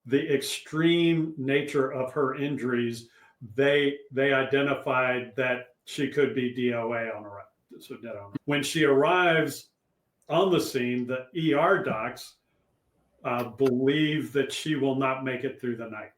the extreme nature of her injuries, they identified that she could be DOA on arrival. So when she arrives on the scene, the ER docs believe that she will not make it through the night.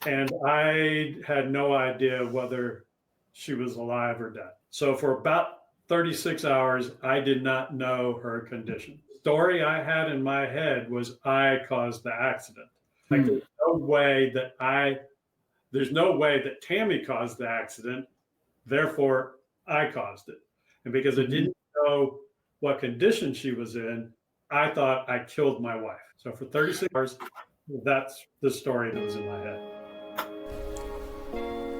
And I had no idea whether she was alive or dead. So for about 36 hours, I did not know her condition. The story I had in my head was I caused the accident. Like there's no way that Tammy caused the accident, therefore I caused it. And because I didn't know what condition she was in, I thought I killed my wife. So for 36 hours, that's the story that was in my head.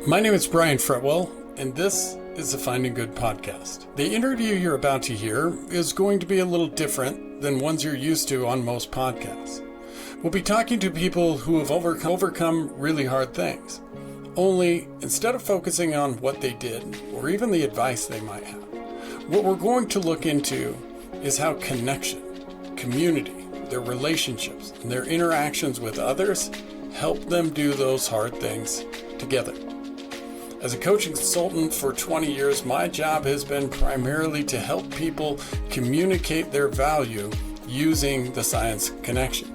My name is Brian Fretwell, and this is the Finding Good podcast. The interview you're about to hear is going to be a little different than ones you're used to on most podcasts. We'll be talking to people who have overcome really hard things. Only, instead of focusing on what they did, or even the advice they might have, what we're going to look into is how connection, community, their relationships, and their interactions with others help them do those hard things together. As a coaching consultant for 20 years, my job has been primarily to help people communicate their value using the science of connection.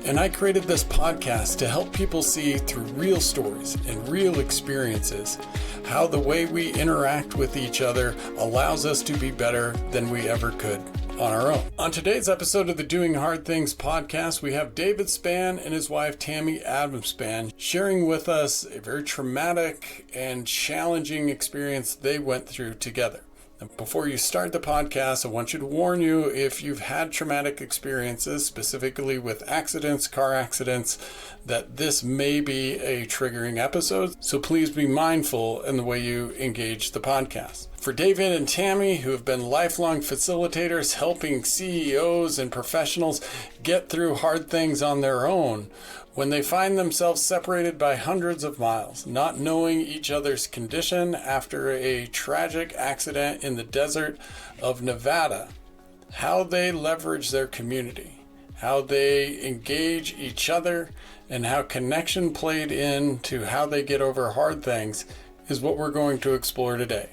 And I created this podcast to help people see through real stories and real experiences how the way we interact with each other allows us to be better than we ever could on our own. On today's episode of the Doing Hard Things podcast, we have David Spann and his wife Tammy Spann sharing with us a very traumatic and challenging experience they went through together. And before you start the podcast, I want you to warn you, if you've had traumatic experiences, specifically with accidents, car accidents, that this may be a triggering episode. So please be mindful in the way you engage the podcast. For David and Tammy, who have been lifelong facilitators helping CEOs and professionals get through hard things on their own, when they find themselves separated by hundreds of miles, not knowing each other's condition after a tragic accident in the desert of Nevada, how they leverage their community, how they engage each other, and how connection played into how they get over hard things is what we're going to explore today.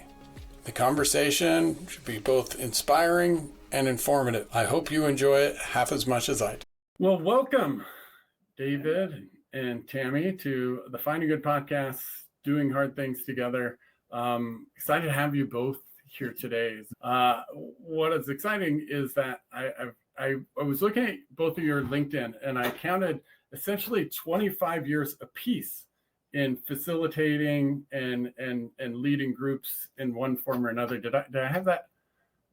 The conversation should be both inspiring and informative. I hope you enjoy it half as much as I do. Well, welcome, David and Tammy, to the Finding Good podcast, Doing Hard Things Together. Excited to have you both here today. What is exciting is that I was looking at both of your LinkedIn, and I counted essentially 25 years apiece in facilitating and leading groups in one form or another. Did I have that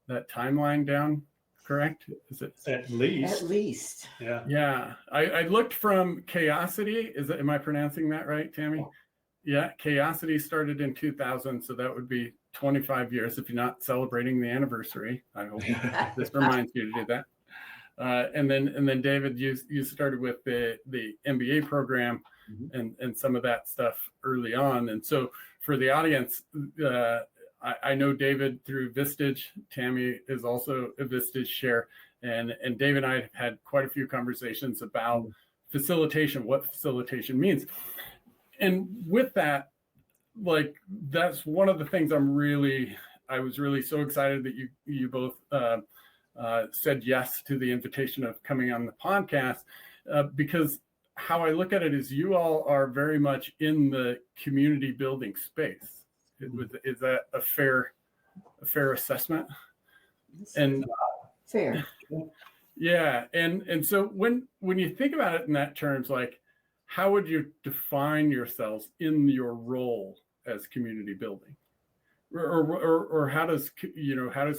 timeline down correct? Is it at least? At least. Yeah. I looked from Chaosity. Am I pronouncing that right, Tammy? Yeah. Chaosity started in 2000, so that would be 25 years if you're not celebrating the anniversary. I hope this reminds you to do that. And then David, you started with the MBA program and some of that stuff early on. And so for the audience, I know David through Vistage. Tammy is also a Vistage share. And David and I have had quite a few conversations about facilitation, what facilitation means. And with that, like, that's one of the things I was really so excited that you both said yes to the invitation of coming on the podcast, because how I look at it is you all are very much in the community building space. Is that a fair assessment? And fair. Yeah. And so when you think about it in that terms, like, how would you define yourselves in your role as community building? Or how does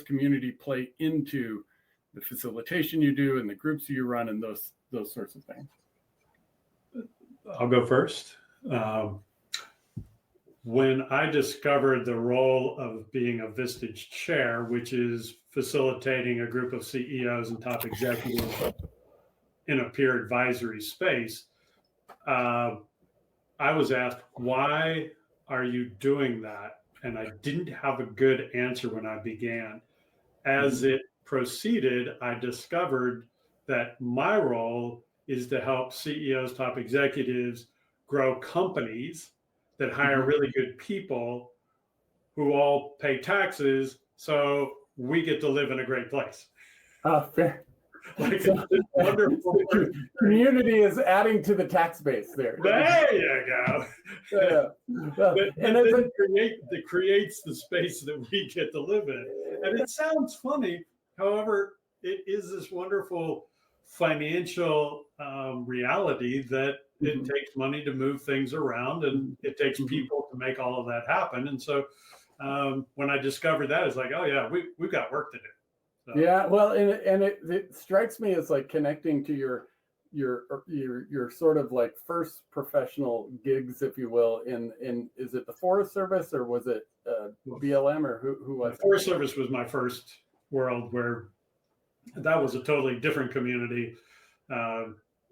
community play into the facilitation you do and the groups you run and those sorts of things? I'll go first. When I discovered the role of being a Vistage chair, which is facilitating a group of CEOs and top executives in a peer advisory space, I was asked, why are you doing that? And I didn't have a good answer when I began. As it proceeded, I discovered that my role is to help CEOs, top executives grow companies that hire really good people who all pay taxes, so we get to live in a great place. Fair. Like So, this wonderful community is adding to the tax base there. There you go. And it creates the space that we get to live in. And it sounds funny, however, it is this wonderful financial reality that it takes money to move things around, and it takes people to make all of that happen. And so when I discovered that, it's like, oh yeah, we've got work to do. So. Yeah, well, and it strikes me as like connecting to your sort of like first professional gigs, if you will, in is it the Forest Service or was it BLM or who was it? The Forest Service was my first world, where that was a totally different community,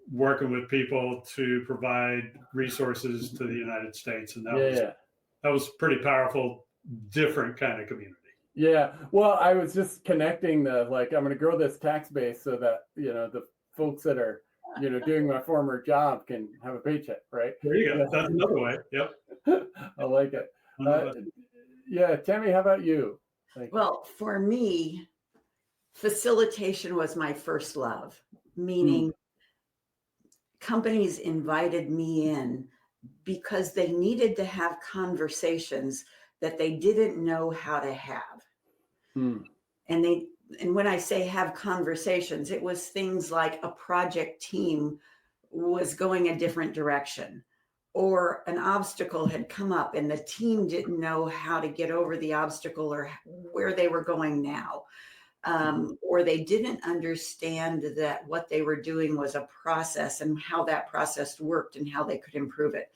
working with people to provide resources to the United States, and that was pretty powerful, different kind of community. Yeah, well, I was just connecting I'm going to grow this tax base so that, the folks that are, doing my former job can have a paycheck, right? There you go. That's another way. Yep. I like it. Yeah, Tammy, how about you? Well, for me, facilitation was my first love, meaning companies invited me in because they needed to have conversations that they didn't know how to have. And when I say have conversations, it was things like a project team was going a different direction, or an obstacle had come up and the team didn't know how to get over the obstacle or where they were going now. Or they didn't understand that what they were doing was a process and how that process worked and how they could improve it.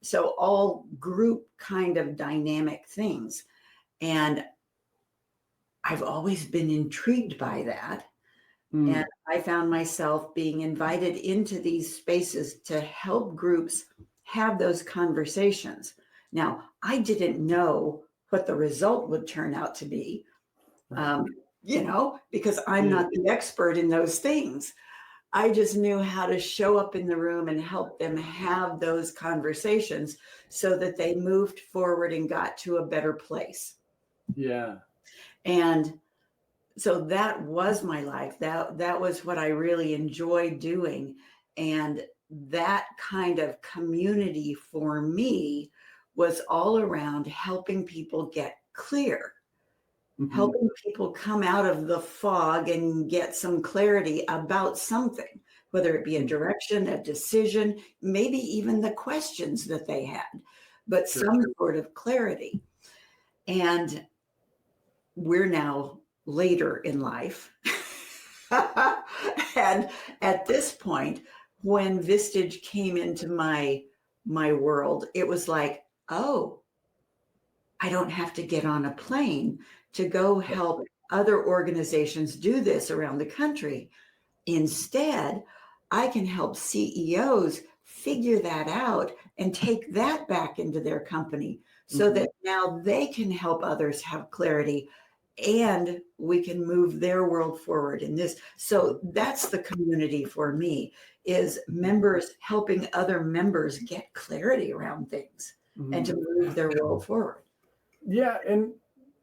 So all group kind of dynamic things. And I've always been intrigued by that. And I found myself being invited into these spaces to help groups have those conversations. Now, I didn't know what the result would turn out to be, because I'm not the expert in those things. I just knew how to show up in the room and help them have those conversations so that they moved forward and got to a better place. Yeah. And so that was my life. That was what I really enjoyed doing. And that kind of community for me was all around helping people get clear. Helping people come out of the fog and get some clarity about something, whether it be a direction, a decision, maybe even the questions that they had, but some sort of clarity. And we're now later in life. And at this point, when Vistage came into my world, it was like, oh, I don't have to get on a plane to go help other organizations do this around the country. Instead, I can help CEOs figure that out and take that back into their company so that now they can help others have clarity and we can move their world forward in this. So that's the community for me, is members helping other members get clarity around things and to move their world forward. Yeah, and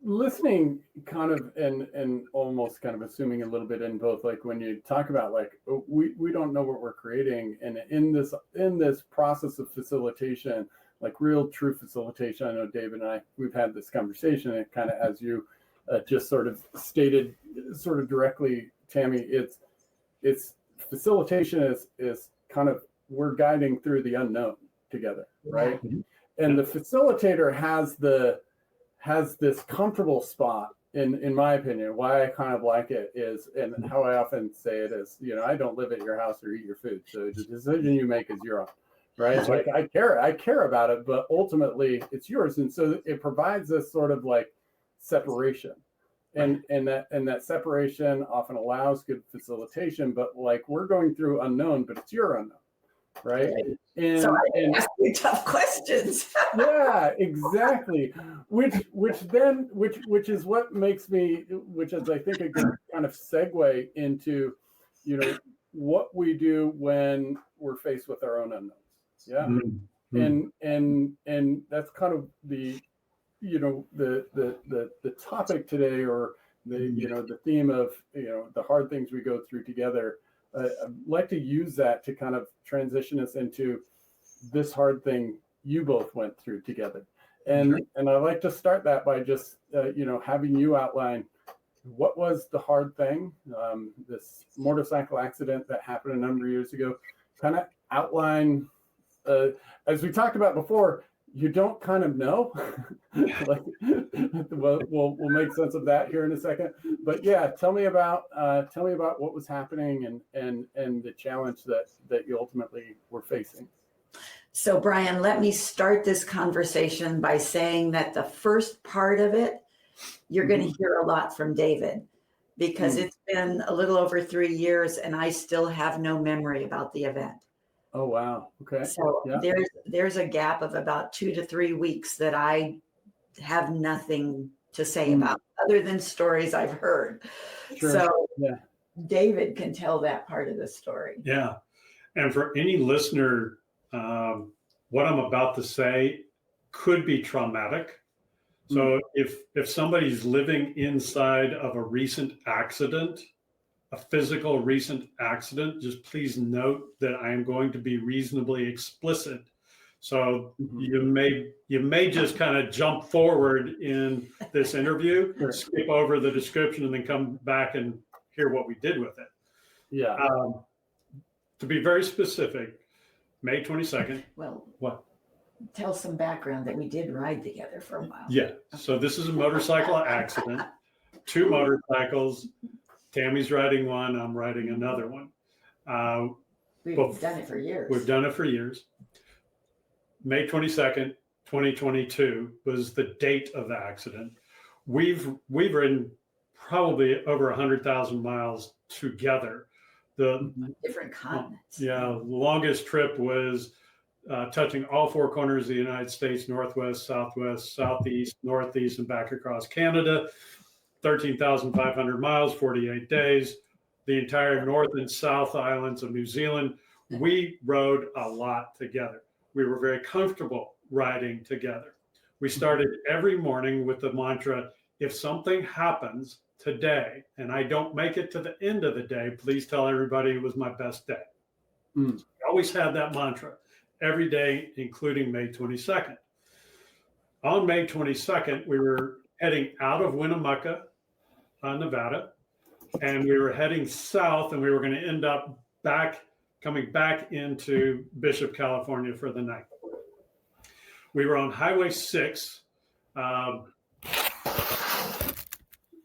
listening kind of and almost kind of assuming a little bit in both, like when you talk about like we don't know what we're creating, and in this process of facilitation, like real true facilitation, I know David and I, we've had this conversation, and kind of as you just sort of stated sort of directly, Tammy, it's facilitation is kind of, we're guiding through the unknown together, right? And the facilitator has this comfortable spot, in my opinion. Why I kind of like it is, and how I often say it is, I don't live at your house or eat your food, so the decision you make is your own, right? It's like I care about it, but ultimately it's yours. And so it provides this sort of like separation, and that separation often allows good facilitation. But like, we're going through unknown, but it's your unknown, right? And so I ask you tough questions. Yeah, exactly. Which is what makes me, which is I think a good kind of segue into, what we do when we're faced with our own unknowns. Yeah. And that's kind of the topic today, or the theme of the hard things we go through together. I'd like to use that to kind of transition us into this hard thing you both went through together. And I'd like to start that by just having you outline what was the hard thing, this motorcycle accident that happened a number of years ago. Kind of outline, as we talked about before, you don't kind of know. Like, we'll make sense of that here in a second. But yeah, tell me about what was happening and the challenge that you ultimately were facing. So Brian, let me start this conversation by saying that the first part of it, you're going to hear a lot from David, because it's been a little over 3 years and I still have no memory about the event. Oh, wow. Okay. So there's a gap of about 2 to 3 weeks that I have nothing to say about, other than stories I've heard. Sure. So David can tell that part of the story. Yeah. And for any listener, what I'm about to say could be traumatic. So if somebody's living inside of a recent accident, a physical recent accident, just please note that I am going to be reasonably explicit. So you may just kind of jump forward in this interview, skip over the description, and then come back and hear what we did with it. Yeah. To be very specific, May 22nd. Well, what? Tell some background that we did ride together for a while. Yeah. So this is a motorcycle accident. 2 motorcycles. Tammy's riding one. I'm riding another one. We've done it for years. We've done it for years. May 22nd, 2022 was the date of the accident. We've ridden probably over 100,000 miles together. The different continents. Yeah, the longest trip was touching all 4 corners of the United States: Northwest, Southwest, Southeast, Northeast, and back across Canada. 13,500 miles, 48 days. The entire North and South Islands of New Zealand. We rode a lot together. We were very comfortable riding together. We started every morning with the mantra, if something happens today and I don't make it to the end of the day, please tell everybody it was my best day. We always had that mantra every day, including May 22nd. On May 22nd, we were heading out of Winnemucca, Nevada, and we were heading south, and we were going to end up coming back into Bishop, California for the night. We were on Highway 6.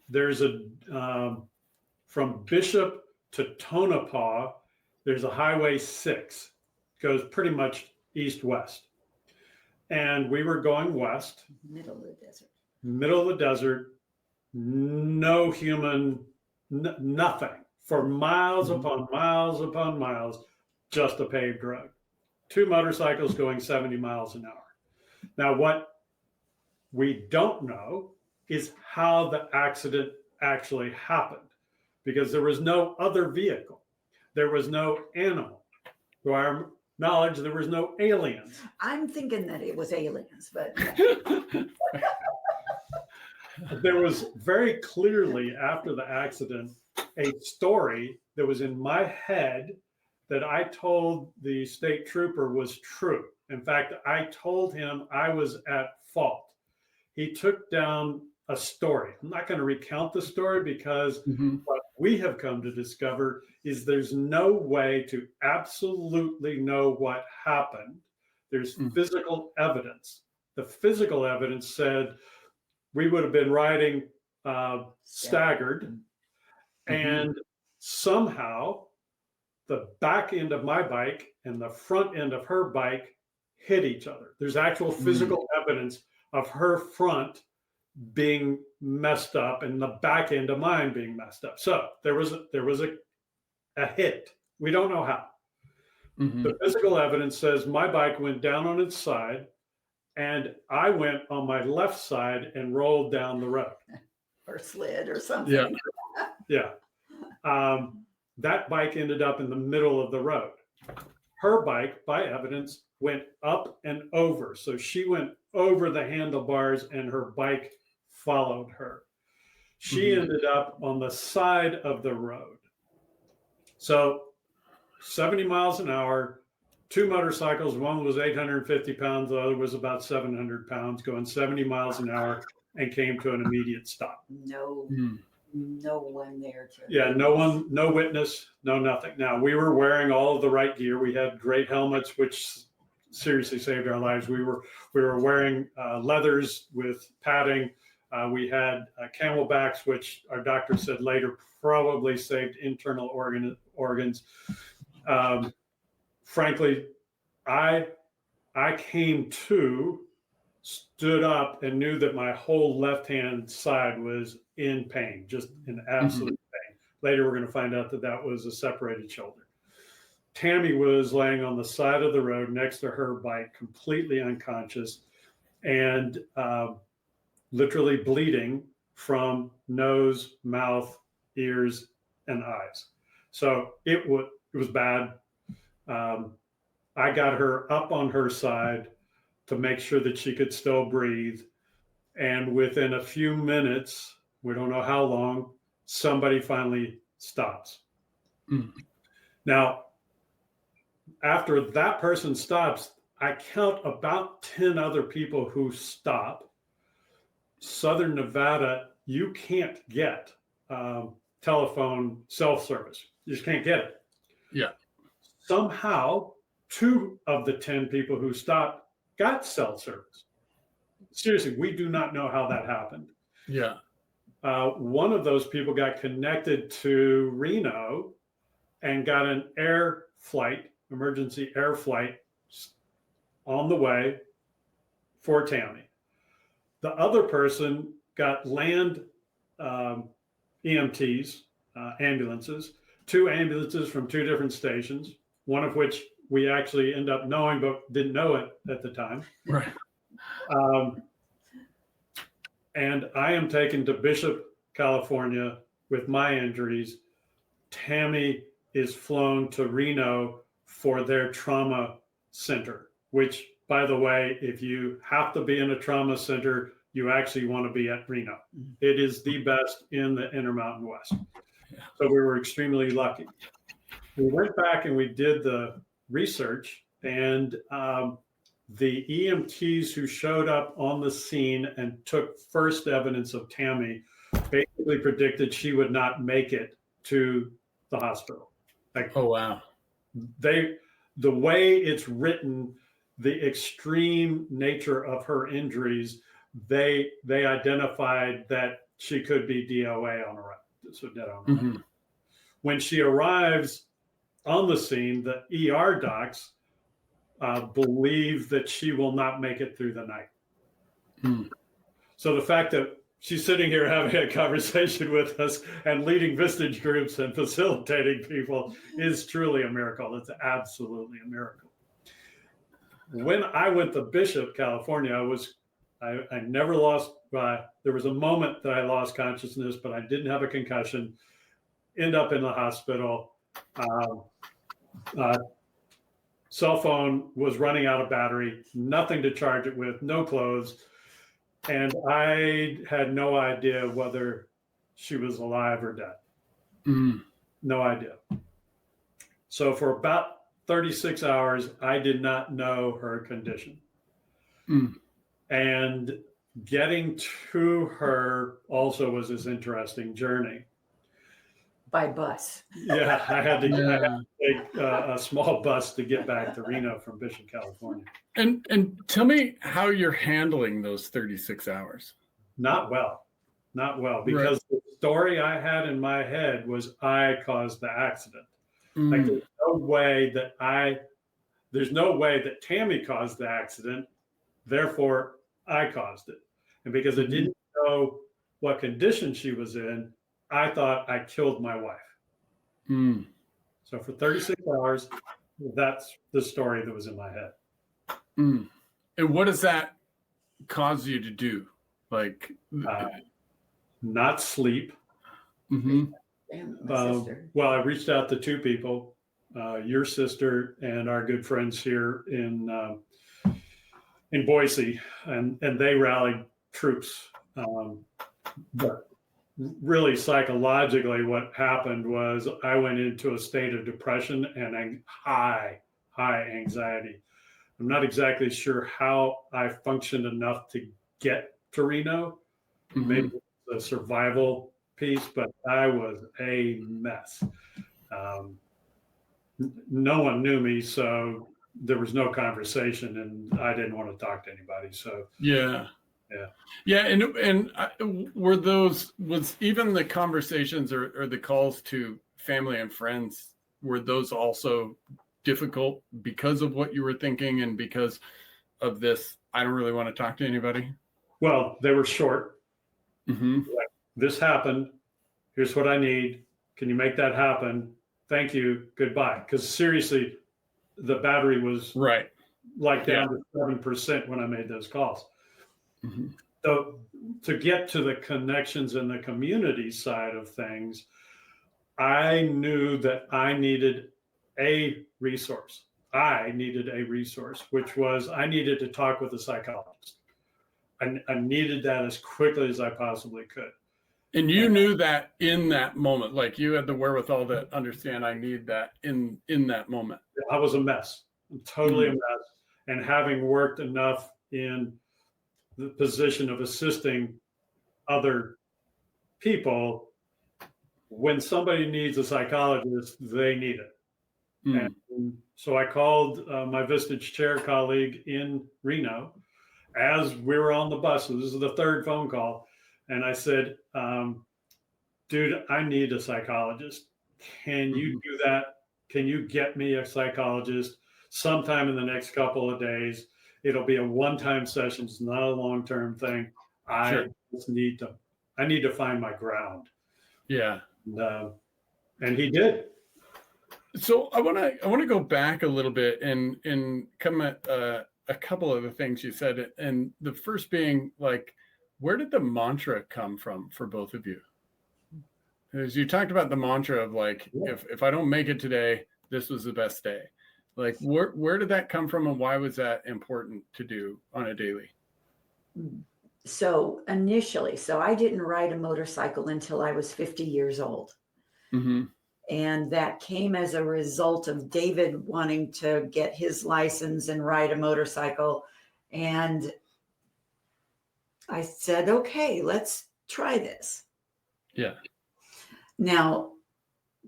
There's from Bishop to Tonopah, there's a Highway 6. It goes pretty much east-west. And we were going west. Middle of the desert. Middle of the desert. No human, nothing. For miles upon miles, just a paved road. 2 motorcycles going 70 miles an hour. Now, what we don't know is how the accident actually happened, because there was no other vehicle. There was no animal. To our knowledge, there was no aliens. I'm thinking that it was aliens, but there was very clearly, after the accident, a story that was in my head that I told the state trooper was true. In fact, I told him I was at fault. He took down a story. I'm not going to recount the story, because what we have come to discover is there's no way to absolutely know what happened. There's physical evidence. The physical evidence said we would have been riding staggered, and somehow the back end of my bike and the front end of her bike hit each other. There's actual physical evidence of her front being messed up and the back end of mine being messed up. So there was a hit. We don't know how. The physical evidence says my bike went down on its side and I went on my left side and rolled down the road. Or slid or something. Yeah. that bike ended up in the middle of the road. Her bike, by evidence, went up and over. So she went over the handlebars and her bike followed her. She ended up on the side of the road. So 70 miles an hour, two motorcycles, one was 850 pounds, the other was about 700 pounds, going 70 miles an hour, and came to an immediate stop. No one there to. Yeah, no one, no witness, no nothing. Now, we were wearing all of the right gear. We had great helmets, which seriously saved our lives. We were wearing leathers with padding. We had camelbacks, which our doctor said later probably saved internal organs. Frankly, I came to, stood up, and knew that my whole left-hand side was in pain, just in absolute pain. Later, we're going to find out that that was a separated shoulder. Tammy was laying on the side of the road next to her bike, completely unconscious, and literally bleeding from nose, mouth, ears, and eyes. So it was bad. I got her up on her side to make sure that she could still breathe. And within a few minutes, we don't know how long, somebody finally stops. Now, after that person stops, I count about 10 other people who stop. Southern Nevada, you can't get telephone self-service. You just can't get it. Yeah. Somehow, 2 of the 10 people who stopped got cell service. Seriously, we do not know how that happened. Yeah. One of those people got connected to Reno and got an emergency air flight on the way for Tammy. The other person got land EMTs, ambulances, 2 ambulances from 2 different stations, one of which we actually end up knowing, but didn't know it at the time. Right. And I am taken to Bishop, California with my injuries. Tammy is flown to Reno for their trauma center, which, by the way, if you have to be in a trauma center, you actually want to be at Reno. It is the best in the Intermountain West. So we were extremely lucky. We went back and we did the research, and the EMTs who showed up on the scene and took first evidence of Tammy basically predicted she would not make it to the hospital. Like, oh, wow. The way it's written, the extreme nature of her injuries, they identified that she could be DOA on arrival, so dead on arrival. When she arrives on the scene, the ER docs believe that she will not make it through the night. So the fact that she's sitting here having a conversation with us and leading Vistage groups and facilitating people is truly a miracle. It's absolutely a miracle. When I went to Bishop, California, I never lost, there was a moment that I lost consciousness, but I didn't have a concussion, end up in the hospital. Cell phone was running out of battery, nothing to charge it with, no clothes. And I had no idea whether she was alive or dead. No idea. So for about 36 hours, I did not know her condition. And getting to her also was this interesting journey. By bus. Yeah, I had to take a small bus to get back to Reno from Bishop, California. And tell me how you're handling those 36 hours. Not well, because the story I had in my head was I caused the accident. Like there's no way that Tammy caused the accident, therefore I caused it. And because I didn't know what condition she was in, I thought I killed my wife. So for 36 hours, that's the story that was in my head. And what does that cause you to do? Like not sleep, And my sister. Well, I reached out to two people, your sister and our good friends here in Boise, and they rallied troops. But really, psychologically, what happened was I went into a state of depression and high anxiety. I'm not exactly sure how I functioned enough to get to Reno. Mm-hmm. Maybe the survival piece, but I was a mess. No one knew me, so there was no conversation, and I didn't want to talk to anybody. So yeah. And was even the conversations or the calls to family and friends, were those also difficult because of what you were thinking and because of this? I don't really want to talk to anybody. Well, they were short. Mm-hmm. Like, this happened. Here's what I need. Can you make that happen? Thank you. Goodbye. Because seriously, the battery was right, like down to 7% when I made those calls. Mm-hmm. So to get to the connections and the community side of things, I knew that I needed a resource. Which was I needed to talk with a psychologist. I needed that as quickly as I possibly could. And you knew that in that moment, like you had the wherewithal to understand I need that in that moment. I was a mess. I'm totally a mess. And having worked enough in the position of assisting other people, when somebody needs a psychologist, they need it. And so I called my Vistage Chair colleague in Reno as we were on the bus. So this is the third phone call. And I said, dude, I need a psychologist. Can you do that? Can you get me a psychologist sometime in the next couple of days? It'll be a one-time session. It's not a long-term thing. I just need to find my ground. Yeah. And he did. So I want to go back a little bit and come at a couple of the things you said. And the first being, like, where did the mantra come from for both of you? As you talked about the mantra of like, if I don't make it today, this was the best day. Like, where did that come from, and why was that important to do on a daily? So initially, I didn't ride a motorcycle until I was 50 years old. Mm-hmm. And that came as a result of David wanting to get his license and ride a motorcycle. And I said, okay, let's try this. Yeah. Now,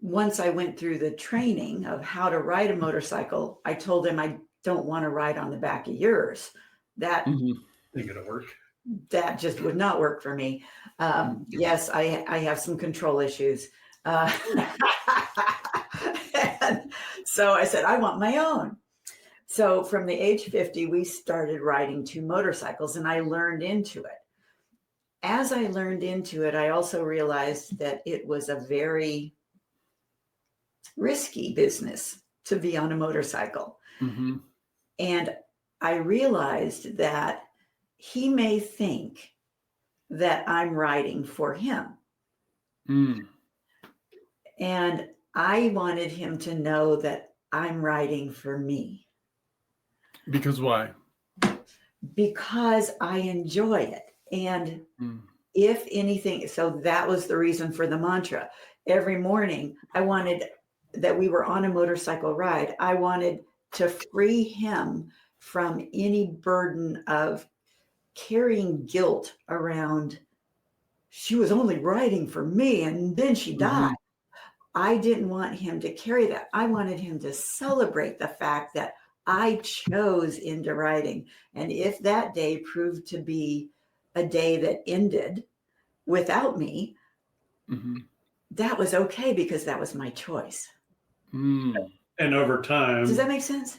once I went through the training of how to ride a motorcycle, I told him I don't want to ride on the back of yours. That think it'll work. That just would not work for me. Yes, I have some control issues. And so I said, I want my own. So from the age 50, we started riding 2 motorcycles, and I learned into it. As I learned into it, I also realized that it was a very risky business to be on a motorcycle. Mm-hmm. And I realized that he may think that I'm riding for him. And I wanted him to know that I'm riding for me. Because why? Because I enjoy it. And if anything, so that was the reason for the mantra. Every morning, I wanted that we were on a motorcycle ride. I wanted to free him from any burden of carrying guilt around. She was only riding for me, and then she died. I didn't want him to carry that. I wanted him to celebrate the fact that I chose into riding. And if that day proved to be a day that ended without me, that was okay, because that was my choice. And over time. Does that make sense?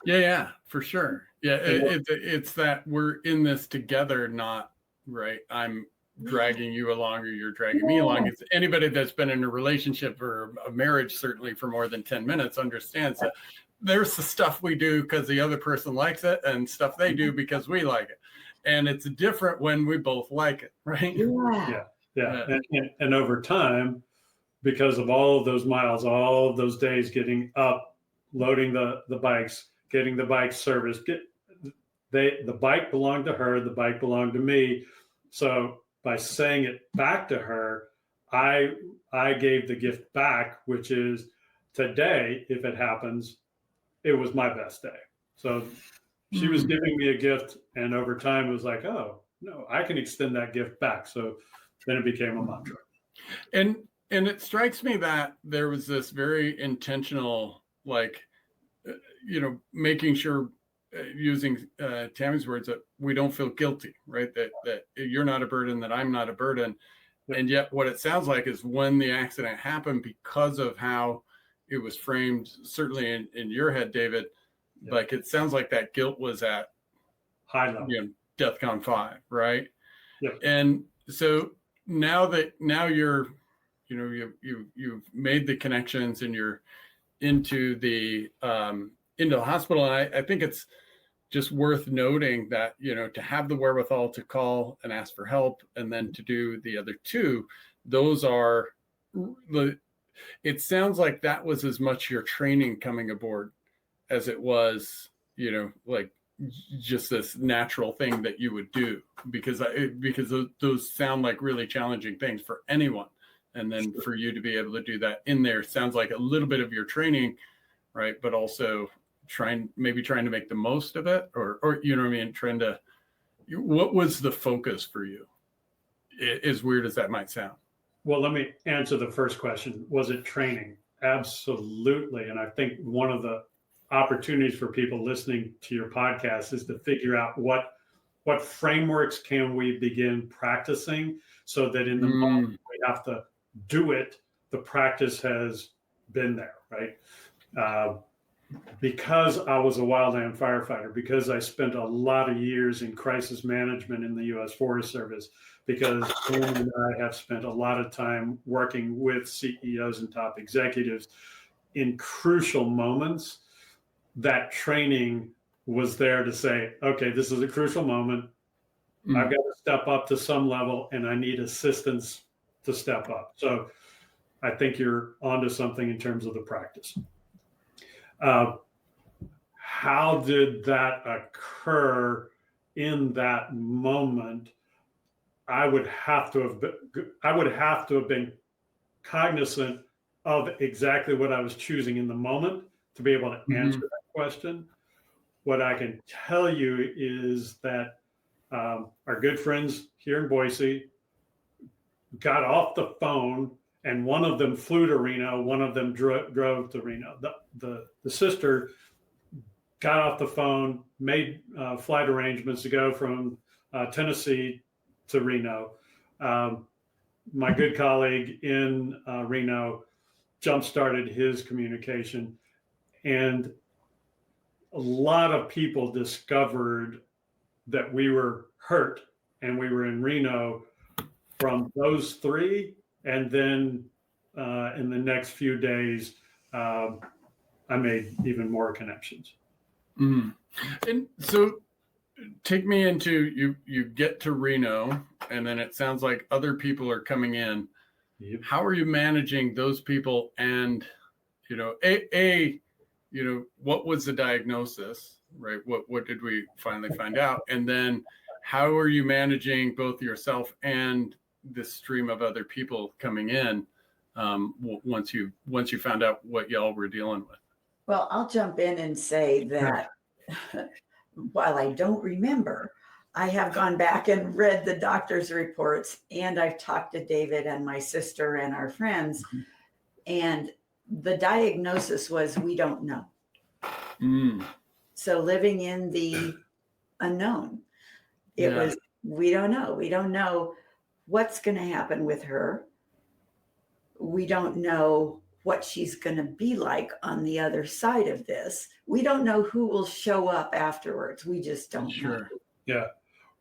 Yeah, for sure. Yeah, it's that we're in this together, not right. I'm dragging you along or you're dragging me along. It's anybody that's been in a relationship or a marriage, certainly for more than 10 minutes, understands that there's the stuff we do because the other person likes it, and stuff they do because we like it. And it's different when we both like it, right? Yeah. And over time, because of all of those miles, all of those days getting up, loading the bikes, getting the bike serviced. The bike belonged to her, the bike belonged to me. So by saying it back to her, I gave the gift back, which is today, if it happens, it was my best day. So she was giving me a gift, and over time it was like, oh no, I can extend that gift back. So then it became a mantra. And it strikes me that there was this very intentional, like, making sure, using Tammy's words, that we don't feel guilty, right? That you're not a burden, that I'm not a burden. And yet what it sounds like is when the accident happened, because of how it was framed, certainly in your head, David, like it sounds like that guilt was at high level, DEFCON 5, right? Yep. And so now you're, you've made the connections and you're into the hospital. And I think it's just worth noting that, to have the wherewithal to call and ask for help, and then to do the other two, those are it sounds like that was as much your training coming aboard as it was, like just this natural thing that you would do, because those sound like really challenging things for anyone. And then for you to be able to do that in there sounds like a little bit of your training, right? But also trying to make the most of it, or what was the focus for you? As weird as that might sound. Well, let me answer the first question. Was it training? Absolutely. And I think one of the opportunities for people listening to your podcast is to figure out what frameworks can we begin practicing, so that in the moment we have to do it, the practice has been there, right? Because I was a wildland firefighter, because I spent a lot of years in crisis management in the U.S. Forest Service, because Amy and I have spent a lot of time working with CEOs and top executives in crucial moments, that training was there to say, okay, this is a crucial moment. I've got to step up to some level, and I need assistance to step up. So I think you're onto something in terms of the practice. How did that occur in that moment? I would have to have been cognizant of exactly what I was choosing in the moment to be able to answer that question. What I can tell you is that our good friends here in Boise got off the phone, and one of them flew to Reno, one of them drove to Reno. The sister got off the phone, made flight arrangements to go from Tennessee to Reno. My good colleague in Reno jump-started his communication, and a lot of people discovered that we were hurt and we were in Reno from those three. And then in the next few days, I made even more connections. And so take me into, you get to Reno, and then it sounds like other people are coming in. Yep. How are you managing those people? And, what was the diagnosis, right? What did we finally find out? And then how are you managing both yourself and this stream of other people coming in once you found out what y'all were dealing with? Well, I'll jump in and say that while I don't remember, I have gone back and read the doctor's reports, and I've talked to David and my sister and our friends, and the diagnosis was, we don't know. So living in the unknown, it was, we don't know. We don't know what's going to happen with her. We don't know what she's going to be like on the other side of this. We don't know who will show up afterwards. We just don't know. Yeah.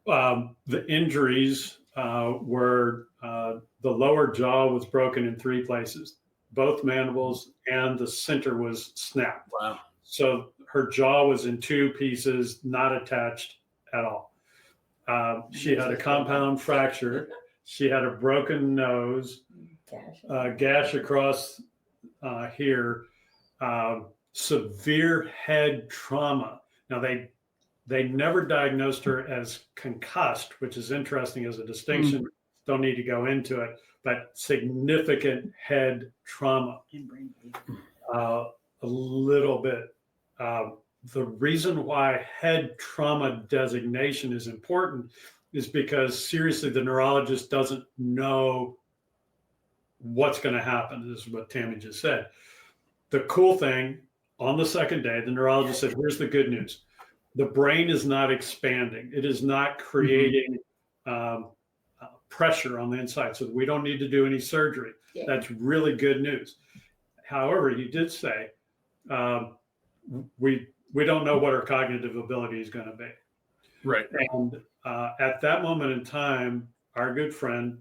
The injuries were the lower jaw was broken in 3 places, both mandibles, and the center was snapped. Wow. So her jaw was in 2 pieces, not attached at all. She had a compound fracture. She had a broken nose. gash across here, severe head trauma. Now they never diagnosed her as concussed, which is interesting as a distinction. Don't need to go into it, but significant head trauma. A little bit. The reason why head trauma designation is important is because seriously, the neurologist doesn't know what's going to happen. This is what Tammy just said. The cool thing, on the second day, the neurologist said, here's the good news. The brain is not expanding. It is not creating pressure on the inside. So we don't need to do any surgery. Yeah. That's really good news. However, you did say, we don't know what her cognitive ability is going to be. Right. And at that moment in time, our good friend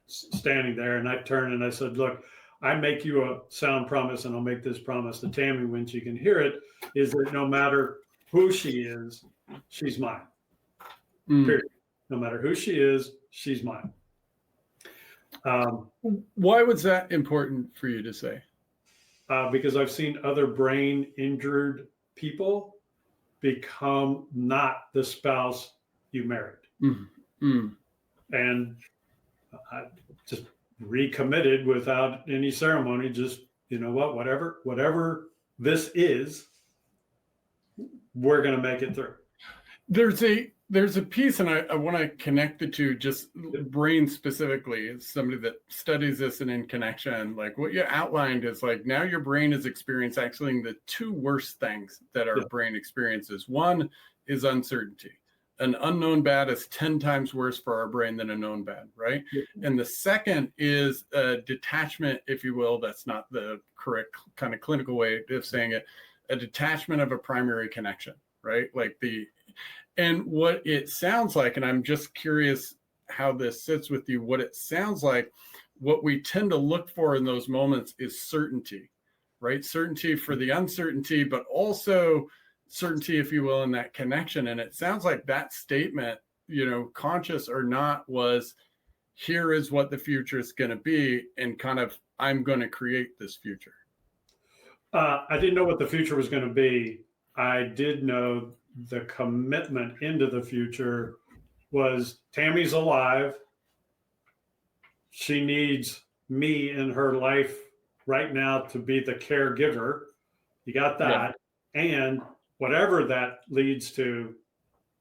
standing there, and I turned and I said, look, I make you a sound promise, and I'll make this promise to Tammy when she can hear it, is that no matter who she is, she's mine. Period. No matter who she is, she's mine. Why was that important for you to say? Because I've seen other brain injured people become not the spouse you married. And I just recommitted without any ceremony, just, you know what, whatever this is, we're going to make it through. There's a piece, and I want to connect the two, just brain specifically, as somebody that studies this and in connection, like what you outlined is like, now your brain is experiencing actually the two worst things that our brain experiences. One is uncertainty. An unknown bad is 10 times worse for our brain than a known bad, right? And the second is a detachment, if you will. That's not the correct kind of clinical way of saying it. A detachment of a primary connection, right? And what it sounds like, and I'm just curious how this sits with you, what it sounds like, what we tend to look for in those moments is certainty, right? Certainty for the uncertainty, but also certainty, if you will, in that connection. And it sounds like that statement, you know, conscious or not, was here is what the future is going to be, and kind of, I'm going to create this future. I didn't know what the future was going to be. I did know the commitment into the future was Tammy's alive. She needs me in her life right now to be the caregiver. You got that. Yeah. And whatever that leads to,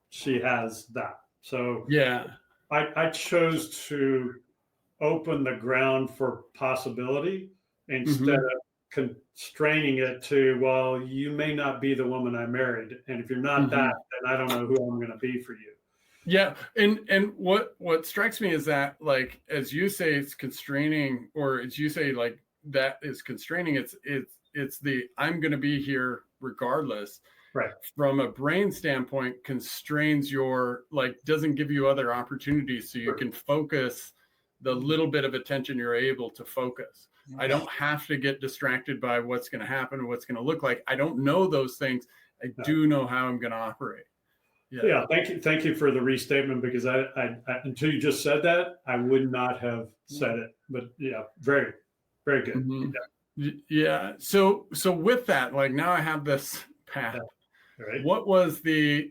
she has that. So yeah, I chose to open the ground for possibility instead of constraining it to, well, you may not be the woman I married, and if you're not that, then I don't know who I'm going to be for you. Yeah, and what strikes me is that, like, as you say, it's constraining, or as you say, like, that is constraining. It's the I'm going to be here regardless. Right. From a brain standpoint, constrains your, like, doesn't give you other opportunities, so you can focus the little bit of attention you're able to focus. I don't have to get distracted by what's going to happen or what's going to look like. I don't know those things. I do know how I'm going to operate. Yeah. Thank you for the restatement, because I until you just said that, I would not have said it. But yeah, very, very good. Yeah. So with that, like, now I have this path. Right. What was the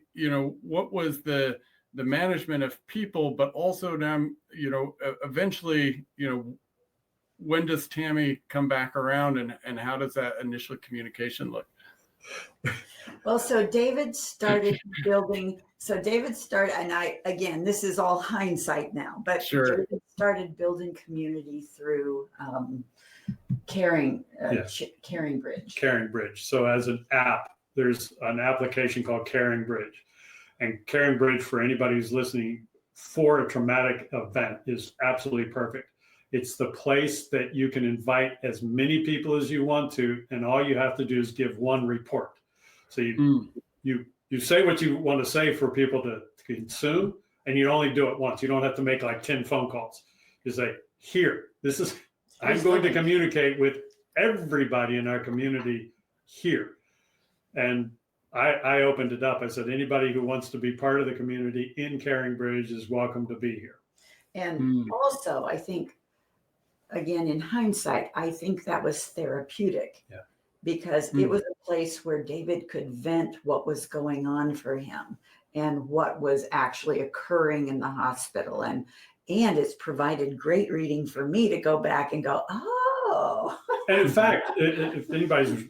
management of people, but also now, eventually, when does Tammy come back around, and how does that initial communication look? Well, so David started building. And again, this is all hindsight now, but sure. David started building community through Caring Bridge. Caring Bridge. So as an app, there's an application called Caring Bridge. And Caring Bridge, for anybody who's listening, for a traumatic event, is absolutely perfect. It's the place that you can invite as many people as you want to, and all you have to do is give one report. So you say what you want to say for people to consume, and you only do it once. You don't have to make like 10 phone calls. You say, here, I'm going to communicate with everybody in our community here. And I opened it up. I said, anybody who wants to be part of the community in Caring Bridge is welcome to be here. And also, I think again, in hindsight, I think that was therapeutic. Yeah. Because it was a place where David could vent what was going on for him and what was actually occurring in the hospital. And it's provided great reading for me to go back and go, oh. And in fact, if anybody's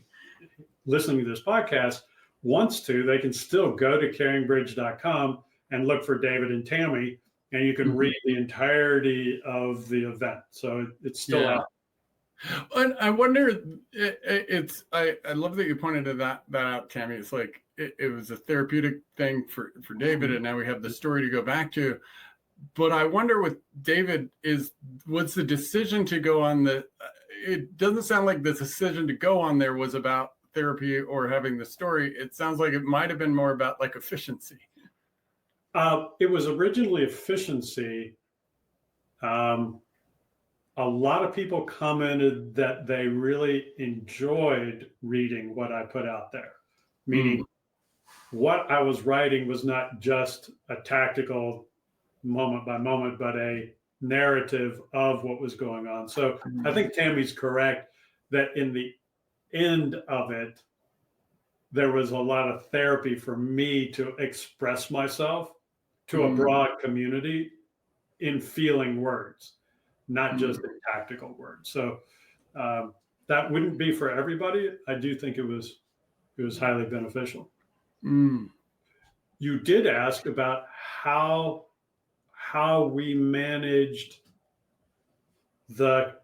listening to this podcast wants to, they can still go to caringbridge.com and look for David and Tammy, and you can read the entirety of the event. So it's still out. And I wonder, I love that you pointed to that out, Tammy. It's like it was a therapeutic thing for David, and now we have the story to go back to. But I wonder with David was the decision to go on it doesn't sound like the decision to go on there was about therapy or having the story. It sounds like it might have been more about like efficiency. It was originally efficiency. A lot of people commented that they really enjoyed reading what I put out there, meaning what I was writing was not just a tactical moment by moment, but a narrative of what was going on. So I think Tammy's correct that in the end of it, there was a lot of therapy for me to express myself to a broad community in feeling words, not just in tactical words. So that wouldn't be for everybody. I do think it was highly beneficial. You did ask about how we managed the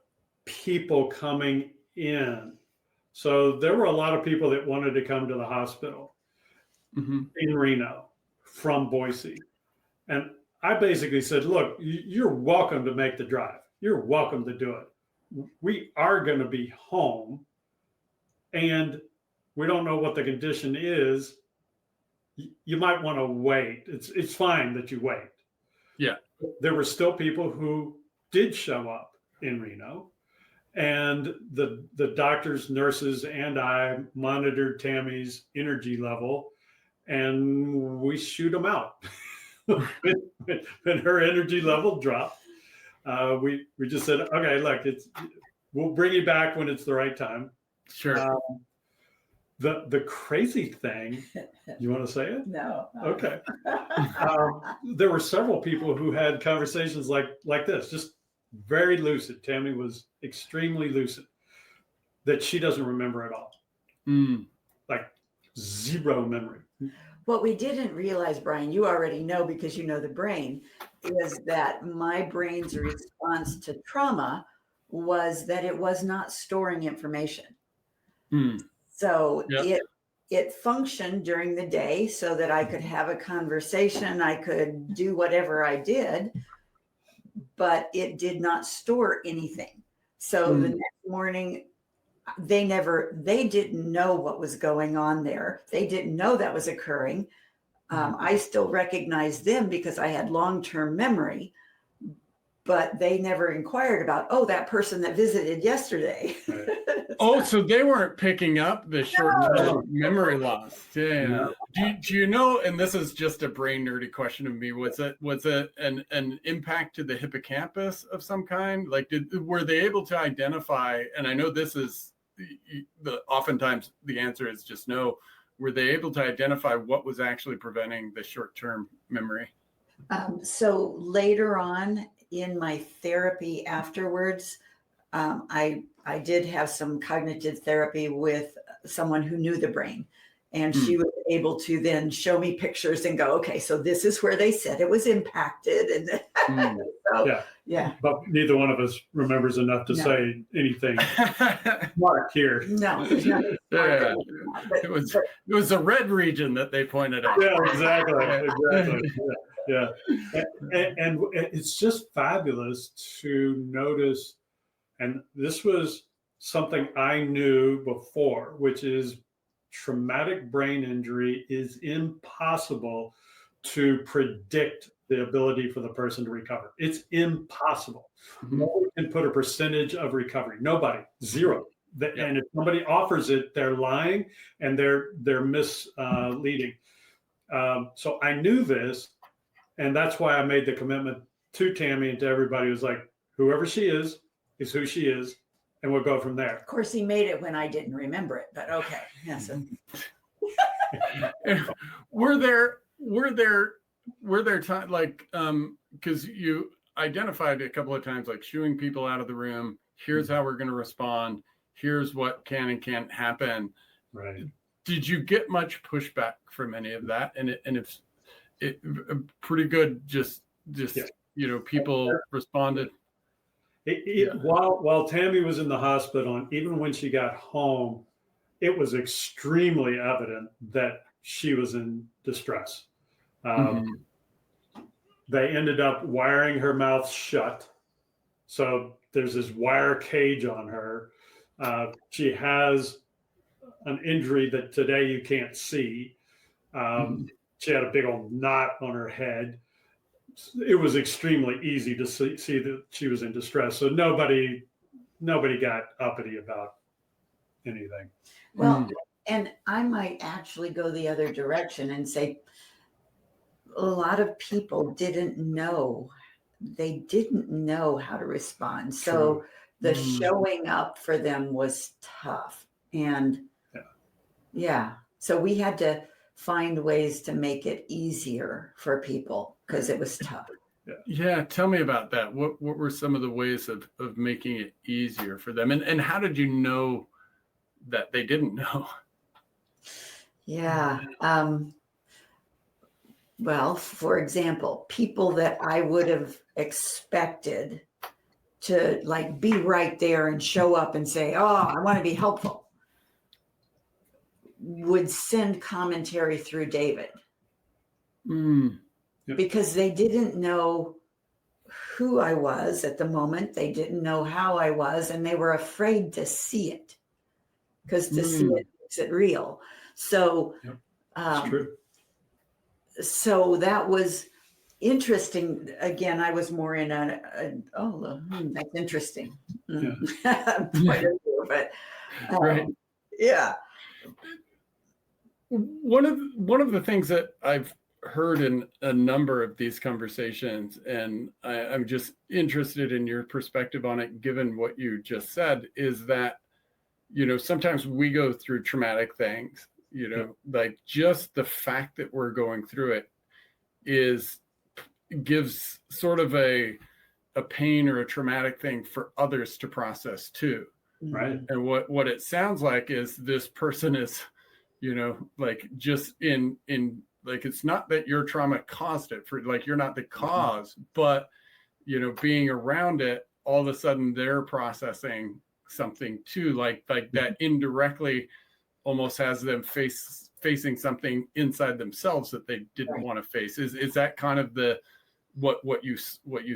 people coming in. So there were a lot of people that wanted to come to the hospital in Reno from Boise. And I basically said, look, you're welcome to make the drive. You're welcome to do it. We are going to be home, and we don't know what the condition is. You might want to wait. It's fine that you wait. Yeah. There were still people who did show up in Reno, and the doctors, nurses, and I monitored Tammy's energy level, and we shoot them out. When her energy level dropped, we just said, okay, look, we'll bring you back when it's the right time. Sure. The crazy thing, you want to say it? No. Okay. There were several people who had conversations like this, just very lucid. Tammy was extremely lucid, that she doesn't remember at all. Like zero memory. What we didn't realize, Brian, you already know because you know the brain, is that my brain's response to trauma was that it was not storing information. So it functioned during the day so that I could have a conversation, I could do whatever I did, but it did not store anything. So the next morning, they didn't know what was going on there. They didn't know that was occurring. I still recognized them because I had long-term memory, but they never inquired about, that person that visited yesterday. Right. So they weren't picking up the short memory loss. Yeah. No. Do you know, and this is just a brain nerdy question of me, was it an impact to the hippocampus of some kind? Like were they able to identify, and I know this is oftentimes the answer is just no, were they able to identify what was actually preventing the short-term memory? So later on in my therapy afterwards, I did have some cognitive therapy with someone who knew the brain, and she was able to then show me pictures and go, okay, so this is where they said it was impacted. And so, yeah. But neither one of us remembers enough to say anything. Mark here. No. It was the red region that they pointed out. Yeah, exactly. Yeah. And it's just fabulous to notice, and this was something I knew before, which is traumatic brain injury is impossible to predict the ability for the person to recover. It's impossible. Nobody can put a percentage of recovery. Nobody. Zero. And if somebody offers it, they're lying and they're misleading. So I knew this, and that's why I made the commitment to Tammy and to everybody who's like, whoever she is, is who she is, and we'll go from there. Of course, he made it when I didn't remember it, but okay. Yeah, so. were there times like because you identified a couple of times like shooing people out of the room, here's how we're going to respond, here's what can and can't happen. Right. Did you get much pushback from any of that? And if it pretty good, just people responded. While Tammy was in the hospital, and even when she got home, it was extremely evident that she was in distress. They ended up wiring her mouth shut. So there's this wire cage on her. She has an injury that today you can't see. She had a big old knot on her head. It was extremely easy to see that she was in distress. So nobody got uppity about anything. Well, and I might actually go the other direction and say a lot of people didn't know. They didn't know how to respond. So the showing up for them was tough. And so we had to find ways to make it easier for people because it was tough. Yeah, tell me about that. What were some of the ways of making it easier for them? And how did you know that they didn't know? Yeah. Well, for example, people that I would have expected to like be right there and show up and say, oh, I want to be helpful, would send commentary through David because they didn't know who I was at the moment. They didn't know how I was, and they were afraid to see it because to see it makes it real. So, That's true. So that was interesting. Again, I was more in that's interesting. Point of view, but right. Yeah. One of the things that I've heard in a number of these conversations, and I'm just interested in your perspective on it, given what you just said, is that, sometimes we go through traumatic things, like just the fact that we're going through it gives sort of a pain or a traumatic thing for others to process too. Right. And what it sounds like is this person is, like just in like, it's not that your trauma caused it, for like, you're not the cause, but, being around it, all of a sudden they're processing something too, like that indirectly almost has them facing something inside themselves that they didn't want to face. Is that kind of what you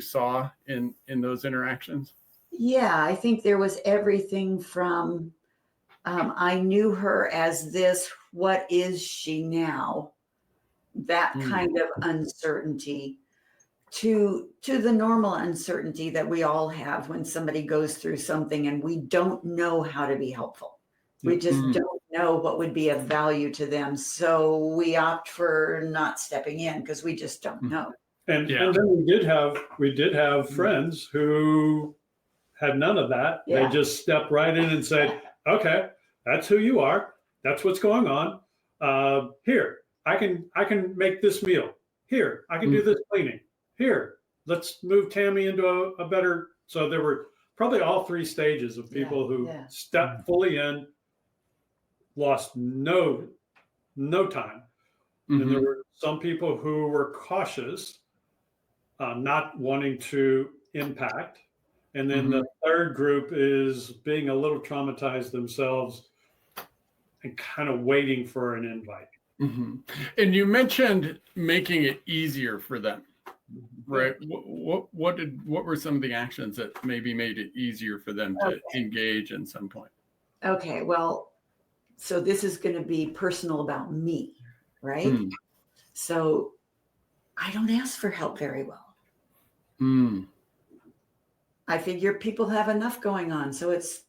saw in those interactions? Yeah, I think there was everything from I knew her as this, what is she now? That kind of uncertainty to the normal uncertainty that we all have when somebody goes through something and we don't know how to be helpful. We just don't know what would be of value to them. So we opt for not stepping in because we just don't know. And then we did have friends who had none of that. Yeah. They just stepped right in and said, okay, that's who you are. That's what's going on. Here, I can make this meal. Here, I can do this cleaning. Here, let's move Tammy into a better. So there were probably all three stages of people who stepped fully in, lost no time. And there were some people who were cautious, not wanting to impact. And then the third group is being a little traumatized themselves and kind of waiting for an invite. And you mentioned making it easier for them, right? What were some of the actions that maybe made it easier for them to engage in some point? Okay, well, so this is going to be personal about me, right? So I don't ask for help very well. I figure people have enough going on, so it's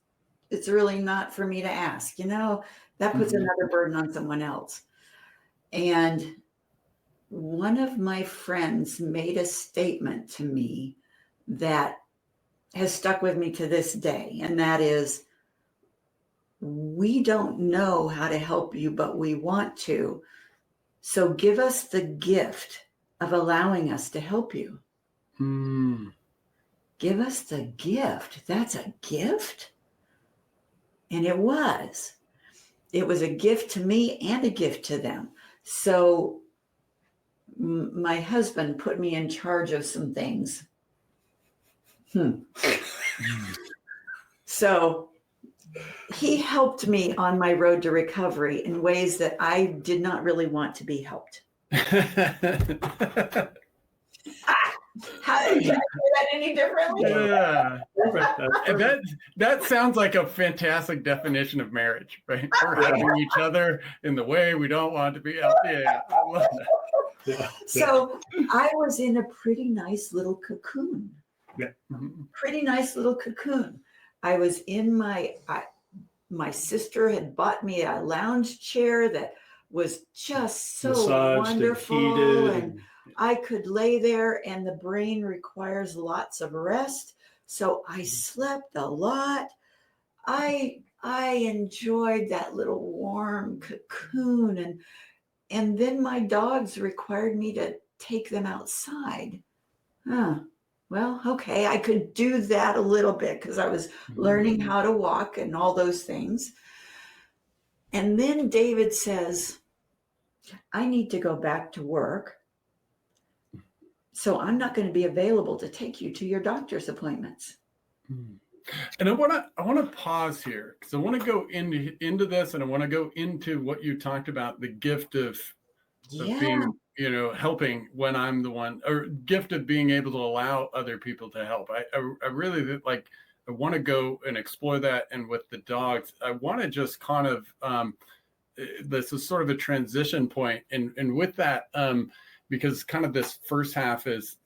really not for me to ask. That puts another burden on someone else. And one of my friends made a statement to me that has stuck with me to this day. And that is, we don't know how to help you, but we want to. So give us the gift of allowing us to help you. Give us the gift. That's a gift. And it was. It was a gift to me and a gift to them. So my husband put me in charge of some things. So he helped me on my road to recovery in ways that I did not really want to be helped. How did I do that any differently? Yeah. Perfect. That sounds like a fantastic definition of marriage, right? We're helping each other in the way we don't want to be helped. Yeah, I love that. Yeah. So I was in a pretty nice little cocoon. Yeah. Pretty nice little cocoon. I was in my sister had bought me a lounge chair that was just so Massaged wonderful, and and I could lay there, and the brain requires lots of rest. So I slept a lot. I enjoyed that little warm cocoon, and then my dogs required me to take them outside. Well, okay, I could do that a little bit because I was learning how to walk and all those things. And then David says, I need to go back to work. So I'm not going to be available to take you to your doctor's appointments. And I want to pause here because I want to go into this, and I want to go into what you talked about, the gift of being, helping when I'm the one, or gift of being able to allow other people to help. I really like, I want to go and explore that. And with the dogs, I want to just kind of, this is sort of a transition point. And with that, because kind of this first half is,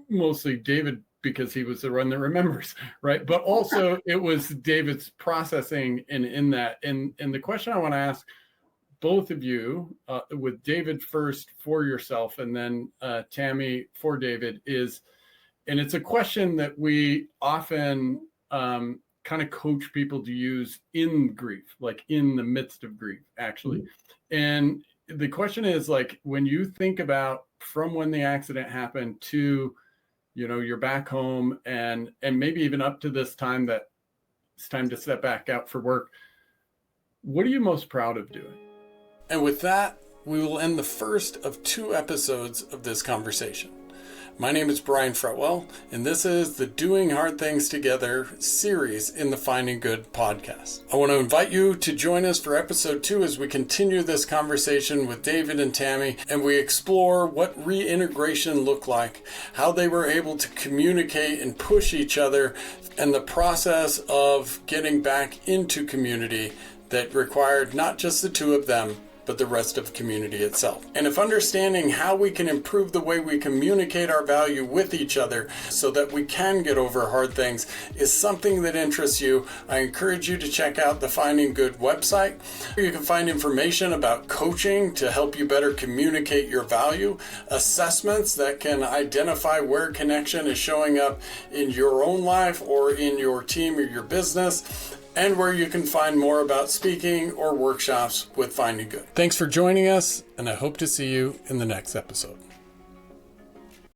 mostly David, because he was the one that remembers, right? But also it was David's processing in that. And the question I want to ask both of you, with David first for yourself, and then Tammy for David, is, and it's a question that we often kind of coach people to use in grief, like in the midst of grief, actually. And the question is, like, when you think about from when the accident happened to, you're back home, and maybe even up to this time that it's time to step back out for work, what are you most proud of doing? And with that, we will end the first of 2 episodes of this conversation. My name is Brian Fretwell, and this is the Doing Hard Things Together series in the Finding Good podcast. I want to invite you to join us for episode 2 as we continue this conversation with David and Tammy, and we explore what reintegration looked like, how they were able to communicate and push each other, and the process of getting back into community that required not just the 2 of them, but the rest of the community itself. And if understanding how we can improve the way we communicate our value with each other so that we can get over hard things is something that interests you, I encourage you to check out the Finding Good website. You can find information about coaching to help you better communicate your value, assessments that can identify where connection is showing up in your own life or in your team or your business, and where you can find more about speaking or workshops with Finding Good. Thanks for joining us, and I hope to see you in the next episode.